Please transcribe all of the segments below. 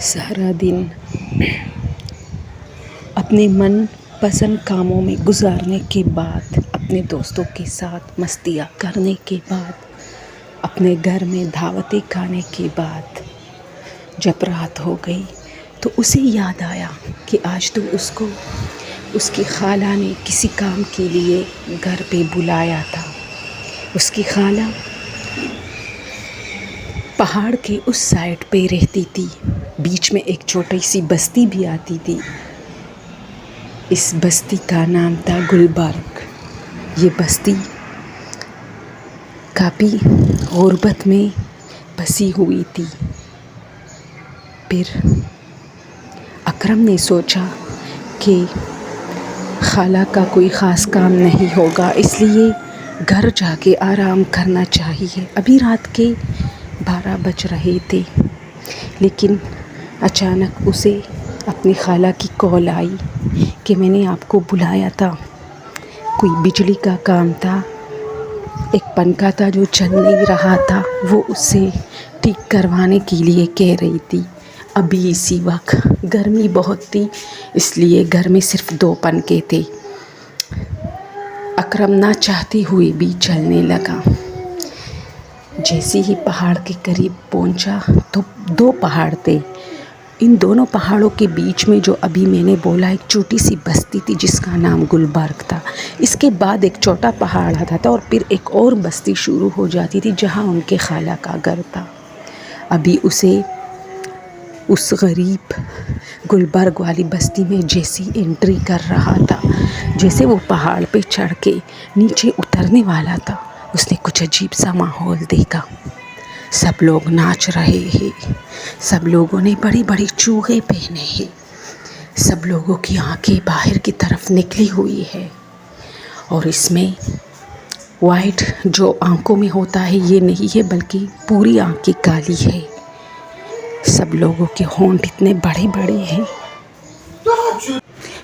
سارا دن اپنے من پسند کاموں میں گزارنے کے بعد، اپنے دوستوں کے ساتھ مستیاں کرنے کے بعد، اپنے گھر میں دعوتیں کھانے کے بعد جب رات ہو گئی تو اسے یاد آیا کہ آج تو اس کی خالہ نے کسی کام کے لیے گھر پہ بلایا تھا۔ اس کی خالہ پہاڑ کے اس سائڈ پہ رہتی تھی، بیچ میں ایک چھوٹی سی بستی بھی آتی تھی۔ اس بستی کا نام تھا گلبرگ۔ یہ بستی کافی غربت میں بسی ہوئی تھی۔ پھر اکرم نے سوچا کہ خالہ کا کوئی خاص کام نہیں ہوگا، اس لیے گھر جا کے آرام کرنا چاہیے۔ ابھی رات کے 12 بج رہے تھے، لیکن اچانک اسے اپنی خالہ کی کال آئی کہ میں نے آپ کو بلایا تھا، کوئی بجلی کا کام تھا، ایک پنکھا تھا جو چل نہیں رہا تھا، وہ اسے ٹھیک کروانے کے لیے کہہ رہی تھی۔ ابھی اسی وقت گرمی بہت تھی، اس لیے گھر میں صرف 2 پنکھے تھے۔ اکرم نہ چاہتے ہوئے بھی چلنے لگا۔ جیسے ہی پہاڑ کے قریب پہنچا تو 2 پہاڑ تھے۔ ان دونوں پہاڑوں کے بیچ میں جو ابھی میں نے بولا ایک چھوٹی سی بستی تھی جس کا نام گلبرگ تھا۔ اس کے بعد ایک چھوٹا پہاڑ آتا تھا اور پھر ایک اور بستی شروع ہو جاتی تھی جہاں ان کے خالہ کا گھر تھا۔ ابھی اسے اس غریب گلبرگ والی بستی میں جیسی انٹری کر رہا تھا، جیسے وہ پہاڑ پہ چڑھ کے نیچے اترنے والا تھا، اس نے کچھ عجیب سا ماحول دیکھا۔ سب لوگ ناچ رہے ہیں، سب لوگوں نے بڑی بڑی چوغے پہنے ہیں، سب لوگوں کی آنکھیں باہر کی طرف نکلی ہوئی ہے، اور اس میں وائٹ جو آنکھوں میں ہوتا ہے یہ نہیں ہے بلکہ پوری آنکھیں کالی ہے۔ سب لوگوں کے ہونٹ اتنے بڑے بڑے ہیں،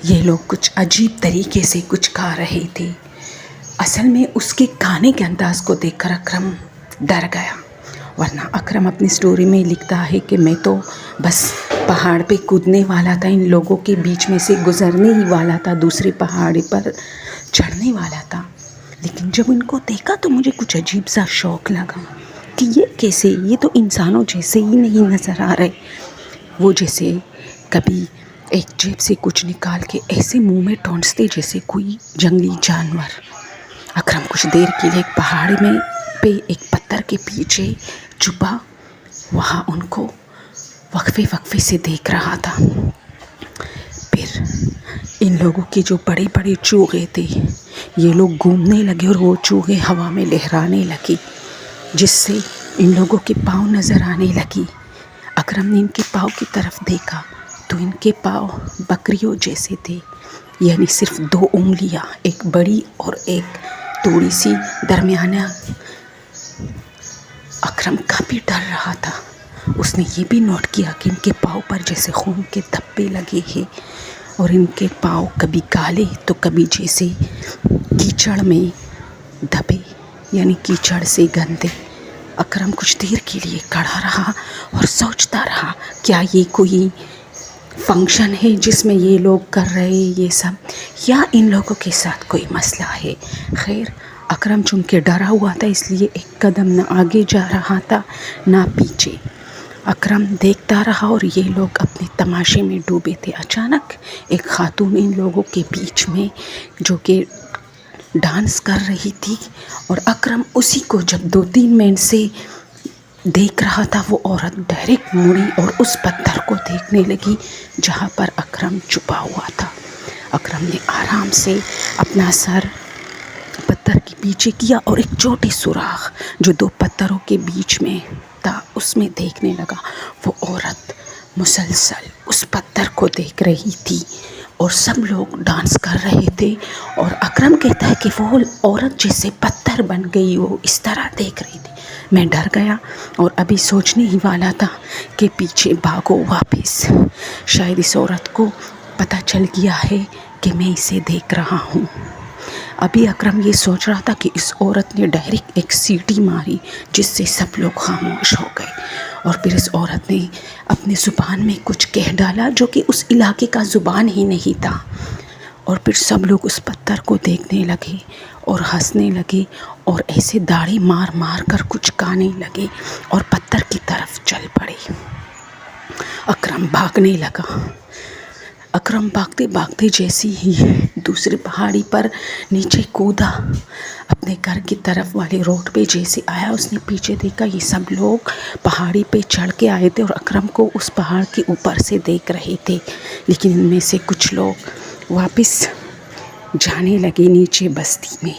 یہ لوگ کچھ عجیب طریقے سے کچھ کھا رہے تھے۔ اصل میں اس کے کھانے کے انداز کو دیکھ کر اکرم ڈر گیا، ورنہ اکرم اپنی سٹوری میں لکھتا ہے کہ میں تو بس پہاڑ پہ کودنے والا تھا، ان لوگوں کے بیچ میں سے گزرنے ہی والا تھا، دوسرے پہاڑ پر چڑھنے والا تھا۔ لیکن جب ان کو دیکھا تو مجھے کچھ عجیب سا شوق لگا کہ یہ کیسے، یہ تو انسانوں جیسے ہی نہیں نظر آ رہے۔ وہ جیسے کبھی ایک جیب سے کچھ نکال کے ایسے منہ میں ٹھونستے جیسے کوئی جنگلی جانور۔ اکرم کچھ دیر کے لیے ایک پہاڑ میں پہ ایک پتھر کے پیچھے چھپا، وہاں ان کو وقفے سے دیکھ رہا تھا۔ پھر ان لوگوں کے جو بڑے بڑے چوغے تھے، یہ لوگ گھومنے لگے اور وہ چوغے ہوا میں لہرانے لگی، جس سے ان لوگوں کے پاؤں نظر آنے لگی۔ اکرم نے ان کے پاؤں کی طرف دیکھا تو ان کے پاؤں بکریوں جیسے تھے، یعنی صرف 2 انگلیاں، ایک بڑی اور ایک تھوڑی سی درمیانہ۔ اکرم کافی ڈر رہا تھا۔ اس نے یہ بھی نوٹ کیا کہ ان کے پاؤں پر جیسے خون کے دھبے لگے ہیں، اور ان کے پاؤں کبھی کالے تو کبھی جیسے کیچڑ میں دبے، یعنی کیچڑ سے گندے۔ اکرم کچھ دیر کے لیے کھڑا رہا اور سوچتا رہا، کیا یہ کوئی فنکشن ہے جس میں یہ لوگ کر رہے ہیں یہ سب، یا ان لوگوں کے ساتھ کوئی مسئلہ ہے؟ خیر، اکرم چونکہ ڈرا ہوا تھا اس لیے ایک قدم نہ آگے جا رہا تھا نہ پیچھے۔ اکرم دیکھتا رہا اور یہ لوگ اپنے تماشے میں ڈوبے تھے۔ اچانک ایک خاتون ان لوگوں کے بیچ میں جو کہ ڈانس کر رہی تھی، اور اکرم اسی کو جب 2-3 منٹ سے دیکھ رہا تھا، وہ عورت ڈائریکٹ مڑی اور اس پتھر کو دیکھنے لگی جہاں پر اکرم چھپا ہوا تھا۔ اکرم نے آرام سے اپنا سر پتھر کے پیچھے کیا اور ایک چھوٹی سوراخ جو 2 پتھروں کے بیچ میں تھا اس میں دیکھنے لگا۔ وہ عورت مسلسل اس پتھر کو دیکھ رہی تھی اور سب لوگ ڈانس کر رہے تھے، اور اکرم کہتا ہے کہ وہ عورت جیسے پتھر بن گئی، وہ اس طرح دیکھ رہی تھی۔ میں ڈر گیا اور ابھی سوچنے ہی والا تھا کہ پیچھے بھاگو واپس، شاید اس عورت کو پتہ چل گیا ہے کہ میں اسے دیکھ رہا ہوں۔ ابھی اکرم یہ سوچ رہا تھا کہ اس عورت نے ڈائریکٹ ایک سیٹی ماری جس سے سب لوگ خاموش ہو گئے، اور پھر اس عورت نے اپنے زبان میں کچھ کہہ ڈالا جو کہ اس علاقے کا زبان ہی نہیں تھا، اور پھر سب لوگ اس پتھر کو دیکھنے لگے اور ہنسنے لگے اور ایسے داڑھی مار مار کر کچھ گانے لگے اور پتھر کی طرف چل پڑے۔ اکرم بھاگنے لگا۔ اکرم بھاگتے بھاگتے جیسے ہی دوسری پہاڑی پر نیچے کودا، اپنے گھر کی طرف والے روڈ پہ جیسے آیا، اس نے پیچھے دیکھا، یہ سب لوگ پہاڑی پہ چڑھ کے آئے تھے اور اکرم کو اس پہاڑ کے اوپر سے دیکھ رہے تھے، لیکن ان میں سے کچھ لوگ واپس جانے لگے نیچے بستی میں۔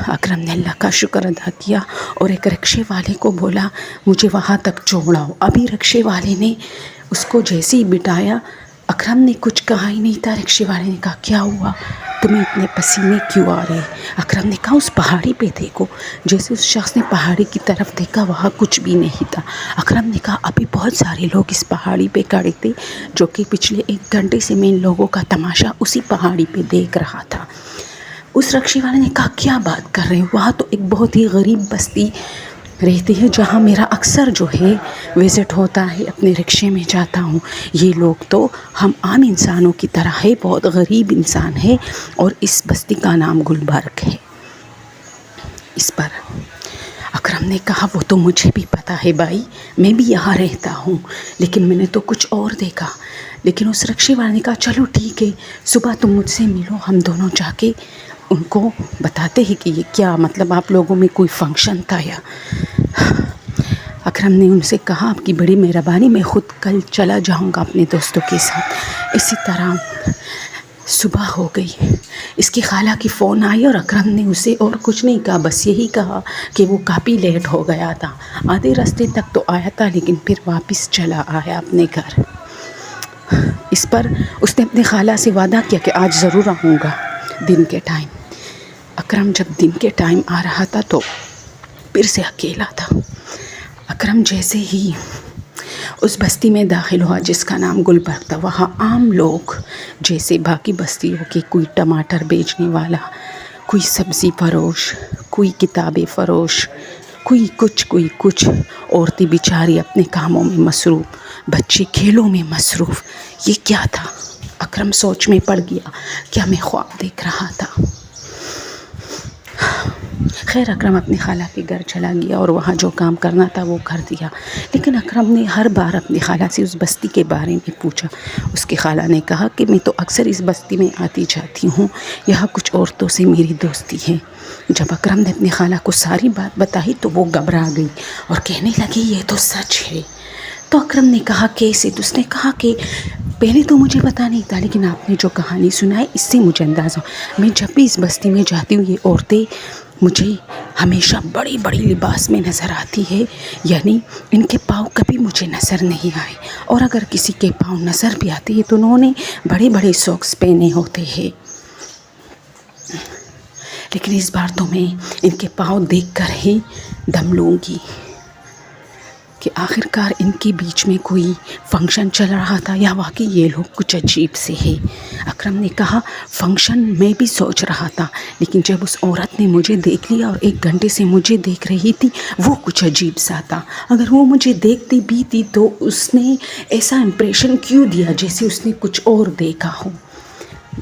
اکرم نے اللہ کا شکر ادا کیا اور ایک رکشے والے کو بولا مجھے وہاں تک چھوڑاؤ۔ ابھی رکشے والے نے اس کو جیسے ہی بٹھایا، اکرم نے کچھ کہا ہی نہیں تھا، رکشے والے نے کہا کیا ہوا، تمہیں اتنے پسینے کیوں آ رہے؟ اکرم نے کہا اس پہاڑی پہ دیکھو۔ جیسے اس شخص نے پہاڑی کی طرف دیکھا، وہاں کچھ بھی نہیں تھا۔ اکرم نے کہا ابھی بہت سارے لوگ اس پہاڑی پہ کھڑے تھے جو کہ پچھلے 1 گھنٹے سے میں ان لوگوں کا تماشا اسی پہاڑی پہ دیکھ رہا تھا۔ اس رکشے والے نے کہا کیا بات کر رہے ہو، وہاں تو ایک بہت ہی غریب بستی رہتی ہے جہاں میرا اکثر جو ہے وزٹ ہوتا ہے، اپنے رکشے میں جاتا ہوں۔ یہ لوگ تو ہم عام انسانوں کی طرح ہے، بہت غریب انسان ہے، اور اس بستی کا نام گلبرگ ہے۔ اس پر اکرم نے کہا وہ تو مجھے بھی پتہ ہے بھائی، میں بھی یہاں رہتا ہوں، لیکن میں نے تو کچھ اور دیکھا۔ لیکن اس رکشے والے نے کہا چلو ٹھیک ہے، صبح تم مجھ سے ملو، ہم دونوں جا کے ان کو بتاتے ہیں کہ یہ کیا مطلب آپ لوگوں میں کوئی فنکشن تھا یا۔ اکرم نے ان سے کہا آپ کی بڑی مہربانی، میں خود کل چلا جاؤں گا اپنے دوستوں کے ساتھ۔ اسی طرح صبح ہو گئی، اس کی خالہ کی فون آئی اور اکرم نے اسے اور کچھ نہیں کہا، بس یہی کہا کہ وہ کافی لیٹ ہو گیا تھا، آدھے راستے تک تو آیا تھا لیکن پھر واپس چلا آیا اپنے گھر۔ اس پر اس نے اپنے خالہ سے وعدہ کیا کہ آج ضرور آؤں گا دن کے ٹائم۔ اکرم جب دن کے ٹائم آ رہا تھا تو پھر سے اکیلا تھا۔ اکرم جیسے ہی اس بستی میں داخل ہوا جس کا نام گلبرگ تھا، وہاں عام لوگ جیسے باقی بستیوں کے، کوئی ٹماٹر بیچنے والا، کوئی سبزی فروش، کوئی کتابیں فروش، کوئی کچھ، عورتیں بیچاری اپنے کاموں میں مصروف، بچے کھیلوں میں مصروف۔ یہ کیا تھا؟ اکرم سوچ میں پڑ گیا، کیا میں خواب دیکھ رہا تھا؟ خیر اکرم اپنی خالہ کے گھر چلا گیا اور وہاں جو کام کرنا تھا وہ کر دیا، لیکن اکرم نے ہر بار اپنی خالہ سے اس بستی کے بارے میں پوچھا۔ اس کی خالہ نے کہا کہ میں تو اکثر اس بستی میں آتی جاتی ہوں، یہاں کچھ عورتوں سے میری دوستی ہے۔ جب اکرم نے اپنی خالہ کو ساری بات بتائی تو وہ گھبرا گئی اور کہنے لگی یہ تو سچ ہے۔ تو اکرم نے کہا کیسے؟ تو اس نے کہا کہ پہلے تو مجھے پتہ نہیں تھا، لیکن آپ نے جو کہانی سنائی اس سے مجھے اندازہ، میں جب بھی اس بستی میں جاتی ہوں یہ عورتیں مجھے ہمیشہ بڑی بڑی لباس میں نظر آتی ہے، یعنی ان کے پاؤں کبھی مجھے نظر نہیں آئے، اور اگر کسی کے پاؤں نظر بھی آتے ہیں تو انہوں نے بڑے بڑے ساکس پہنے ہوتے ہیں، لیکن اس بار تو میں ان کے پاؤں دیکھ کر ہی دم لوں گی کہ آخرکار ان کے بیچ میں کوئی فنکشن چل رہا تھا یا واقعی یہ لوگ کچھ عجیب سے ہے۔ اکرم نے کہا فنکشن میں بھی سوچ رہا تھا، لیکن جب اس عورت نے مجھے دیکھ لیا اور 1 گھنٹے سے مجھے دیکھ رہی تھی وہ کچھ عجیب سا تھا۔ اگر وہ مجھے دیکھتی بھی تھی تو اس نے ایسا امپریشن کیوں دیا جیسے اس نے کچھ اور دیکھا ہو؟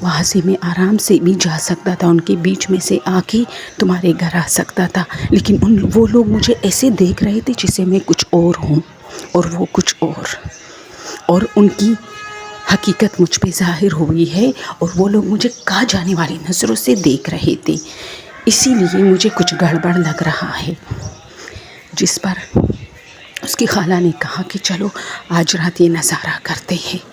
وہاں سے میں آرام سے بھی جا سکتا تھا، ان کے بیچ میں سے آ کے تمہارے گھر آ سکتا تھا، لیکن وہ لوگ مجھے ایسے دیکھ رہے تھے جسے میں کچھ اور ہوں اور وہ کچھ اور ان کی حقیقت مجھ پہ ظاہر ہوئی ہے اور وہ لوگ مجھے کہا جانے والی نظروں سے دیکھ رہے تھے، اسی لیے مجھے کچھ گڑبڑ لگ رہا ہے۔ جس پر اس کی خالہ نے کہا کہ چلو آج رات یہ نظارہ کرتے ہیں۔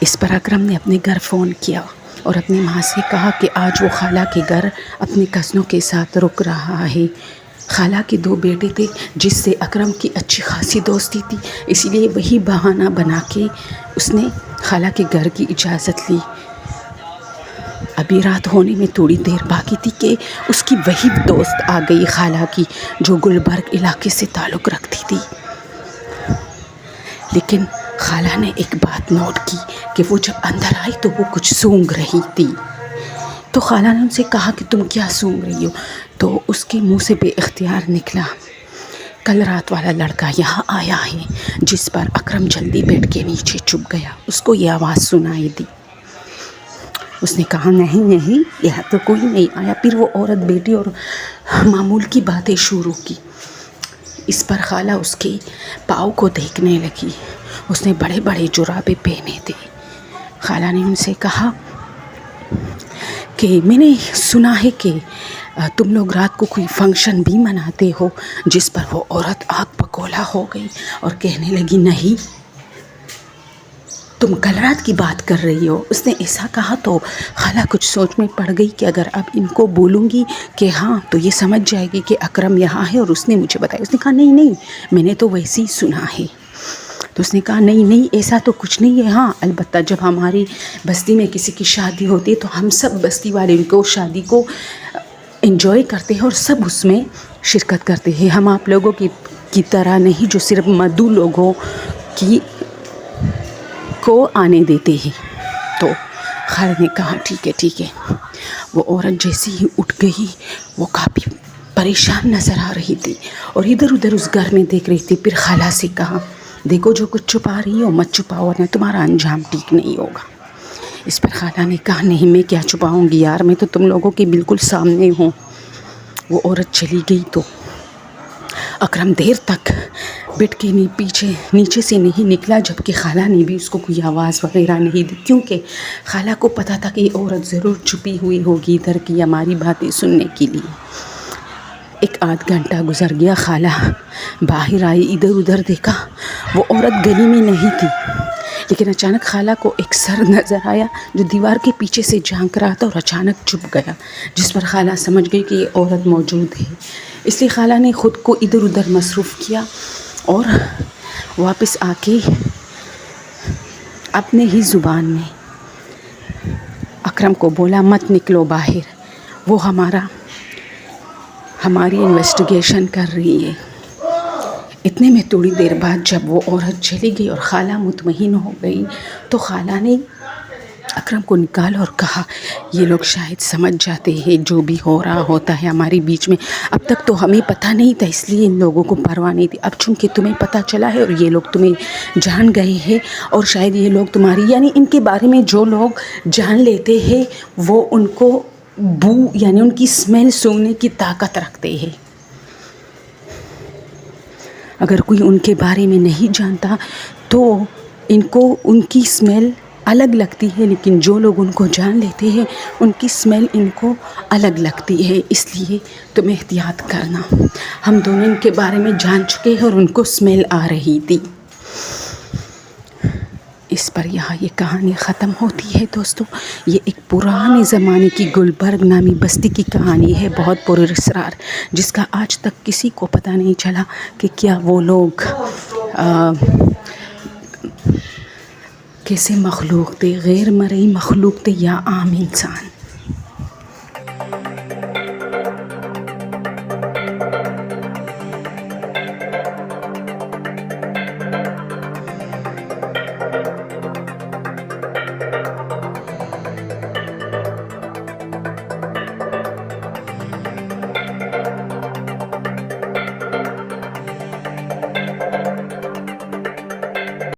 اس پر اکرم نے اپنے گھر فون کیا اور اپنی ماں سے کہا کہ آج وہ خالہ کے گھر اپنے کزنوں کے ساتھ رک رہا ہے۔ خالہ کے 2 بیٹے تھے جس سے اکرم کی اچھی خاصی دوستی تھی، اسی لیے وہی بہانہ بنا کے اس نے خالہ کے گھر کی اجازت لی۔ ابھی رات ہونے میں تھوڑی دیر باقی تھی کہ اس کی وہی دوست آ گئی خالہ کی جو گلبرگ علاقے سے تعلق رکھتی تھی، لیکن خالہ نے ایک بات نوٹ کی کہ وہ جب اندر آئی تو وہ کچھ سونگھ رہی تھی۔ تو خالہ نے ان سے کہا کہ تم کیا سونگھ رہی ہو؟ تو اس کے منہ سے بے اختیار نکلا کل رات والا لڑکا یہاں آیا ہے، جس پر اکرم جلدی بیٹھ کے نیچے چھپ گیا۔ اس کو یہ آواز سنائی دی۔ اس نے کہا نہیں نہیں، یہاں تو کوئی نہیں آیا۔ پھر وہ عورت بیٹی اور معمول کی باتیں شروع کی۔ اس پر خالہ اس کے پاؤں کو دیکھنے لگی۔ اس نے بڑے بڑے جرابے پہنے تھے۔ خالہ نے ان سے کہا کہ میں نے سنا ہے کہ تم لوگ رات کو کوئی فنکشن بھی مناتے ہو، جس پر وہ عورت آگ بگولا ہو گئی اور کہنے لگی نہیں، تم کل رات کی بات کر رہی ہو۔ اس نے ایسا کہا تو خالہ کچھ سوچ میں پڑ گئی کہ اگر اب ان کو بولوں گی کہ ہاں تو یہ سمجھ جائے گی کہ اکرم یہاں ہے اور اس نے مجھے بتایا۔ اس نے کہا نہیں نہیں، میں نے تو ویسے ہی سنا ہے۔ تو اس نے کہا نہیں نہیں، ایسا تو کچھ نہیں ہے۔ ہاں البتہ جب ہماری بستی میں کسی کی شادی ہوتی ہے تو ہم سب بستی والے کو شادی کو انجوائے کرتے ہیں اور سب اس میں شرکت کرتے ہیں۔ ہم آپ لوگوں کی طرح نہیں جو صرف مدعو لوگوں کو آنے دیتے ہیں۔ تو خالد نے کہا ٹھیک ہے ٹھیک ہے۔ وہ عورت جیسے ہی اٹھ گئی، وہ کافی پریشان نظر آ رہی تھی اور ادھر ادھر اس گھر میں دیکھ رہی تھی۔ پھر خالہ سے کہا دیکھو جو کچھ چھپا رہی ہو مت چھپاؤ ورنہ تمہارا انجام ٹھیک نہیں ہوگا۔ اس پر خالہ نے کہا نہیں، میں کیا چھپاؤں گی یار، میں تو تم لوگوں کے بالکل سامنے ہوں۔ وہ عورت چلی گئی تو اکرم دیر تک بیٹھ کے نیچے سے نہیں نکلا، جبکہ خالہ نے بھی اس کو کوئی آواز وغیرہ نہیں دی، کیونکہ خالہ کو پتہ تھا کہ یہ عورت ضرور چھپی ہوئی ہوگی ادھر کی ہماری باتیں سننے کے لیے۔ ایک آدھ گھنٹہ گزر گیا، خالہ باہر آئی، ادھر ادھر دیکھا، وہ عورت گلی میں نہیں تھی، لیکن اچانک خالہ کو ایک سر نظر آیا جو دیوار کے پیچھے سے جھانک رہا تھا اور اچانک چھپ گیا، جس پر خالہ سمجھ گئی کہ یہ عورت موجود ہے۔ اس لیے خالہ نے خود کو ادھر ادھر مصروف کیا اور واپس آ کے اپنے ہی زبان میں اکرم کو بولا مت نکلو باہر، وہ ہماری انویسٹیگیشن کر رہی ہے۔ اتنے میں تھوڑی دیر بعد جب وہ عورت چلی گئی اور خالہ مطمئن ہو گئی تو خالہ نے اکرم کو نکالا اور کہا یہ لوگ شاید سمجھ جاتے ہیں جو بھی ہو رہا ہوتا ہے ہمارے بیچ میں، اب تک تو ہمیں پتہ نہیں تھا اس لیے ان لوگوں کو پرواہ نہیں تھی، اب چونکہ تمہیں پتہ چلا ہے اور یہ لوگ تمہیں جان گئے ہیں اور شاید یہ لوگ تمہاری یعنی ان کے بارے میں جو لوگ جان لیتے ہیں وہ ان کو بو یعنی ان کی اسمیل سونگنے کی طاقت رکھتے ہیں۔ اگر کوئی ان کے بارے میں نہیں جانتا تو ان کو ان کی اسمیل الگ لگتی ہے، لیکن جو لوگ ان کو جان لیتے ہیں ان کی اسمیل ان کو الگ لگتی ہے، اس لیے تم احتیاط کرنا۔ ہم دونوں ان کے بارے میں جان چکے ہیں اور ان کو اسمیل آ رہی تھی۔ اس پر یہاں یہ کہانی ختم ہوتی ہے دوستو۔ یہ ایک پرانے زمانے کی گلبرگ نامی بستی کی کہانی ہے، بہت پر اسرار، جس کا آج تک کسی کو پتہ نہیں چلا کہ کیا وہ لوگ کیسے مخلوق تھے، غیر مرئی مخلوق تھے یا عام انسان۔